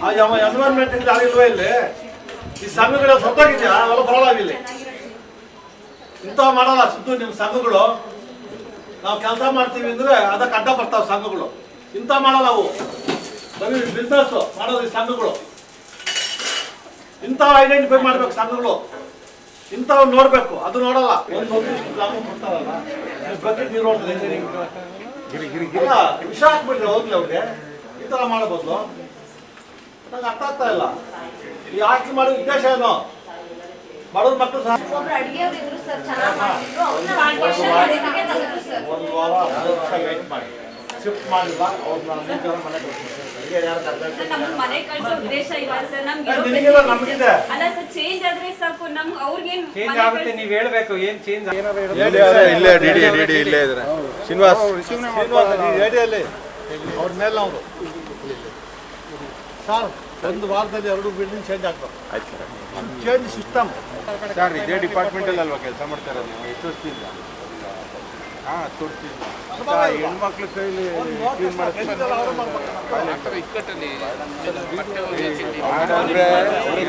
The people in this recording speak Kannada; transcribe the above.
ಎನ್ವೈರನ್ಮೆಂಟ್ ಇಲ್ವೇ ಇಲ್ಲಿ ಈ ಸಂಘಗಳು ಸತ್ತೋಗಿದ್ಯಾ ಅವೆಲ್ಲ ಬರಲಾಗಿಲ್ಲ ಇಂಥವು ಮಾಡಲ್ಲ ಸುತ್ತು ನಿಮ್ಮ ಸಂಘಗಳು ನಾವು ಕೆಲಸ ಮಾಡ್ತೀವಿ ಅಂದ್ರೆ ಅದಕ್ಕೆ ಅಡ್ಡ ಬರ್ತಾವೆ ಸಂಘಗಳು ಇಂಥ ಮಾಡಲ್ಲ ಅವು ಬರೀ ಬಿಸ್ನೆಸ್ ಮಾಡೋದು ಈ ಸಂಘಗಳು ಇಂಥವು ಐಡೆಂಟಿಫೈ ಮಾಡ್ಬೇಕು ಸಂಘಗಳು ಇಂಥವ್ ನೋಡ್ಬೇಕು ಅದು ನೋಡಲ್ಲ ಒಂದು ಗ್ರಾಮ ಕೊಡ್ತಾರಲ್ಲ ಬಕೆಟ್ ನೀರು ನೋಡ್ತಾರೆ ವಿಷ ಹಾಕ್ಬಿಟ್ರೆ ಹೋಗ್ಲಿ ಅವ್ರಿಗೆ ಈ ತರ ಮಾಡಬಹುದು ನಂಗೆ ಅರ್ಥ ಆಗ್ತಾ ಇಲ್ಲ ಈ ಆಸ್ತಿ ಮಾಡೋ ಉದ್ದೇಶ ಏನು ಬಡವ್ರ ಮಕ್ಕಳು ಸಹ ಒಂದು ವಾರ 10 ವರ್ಷ ವೇಟ್ ಮಾಡಿ ಶಿಫ್ಟ್ ಮಾಡಿಲ್ಲ ಅವ್ರನ್ನ ನಮಗಿದೆ ನೀವು ಹೇಳ್ಬೇಕು ಏನ್ ಚೇಂಜ್ ಇಲ್ಲೇ ಇದ್ರೆ ಶ್ರೀನಿವಾಸ್ ರೇಡಿಯಲ್ಲಿ ಅವ್ರ ಮೇಲೆ ನಾವು ಸರ್ ಒಂದು ವಾರದಲ್ಲಿ 2 ಬಿಲ್ಡಿಂಗ್ ಚೇಂಜ್ ಆಗ್ತವೆ ಚೇಂಜ್ ಸಿಸ್ಟಮ್ ಸರ್ ಇದೇ ಡಿಪಾರ್ಟ್ಮೆಂಟಲ್ಲಿ ಅಲ್ವಾ ಕೆಲಸ ಮಾಡ್ತಾರೆ ನೀವು ಎಷ್ಟು ವರ್ಷದಿಂದ ತೋರಿಸ್ತಿಲ್ಲ ಹೆಣ್ಮಕ್ಳ ಕೈಲಿ ಇಕ್ಕಟ್ಟಲ್ಲಿ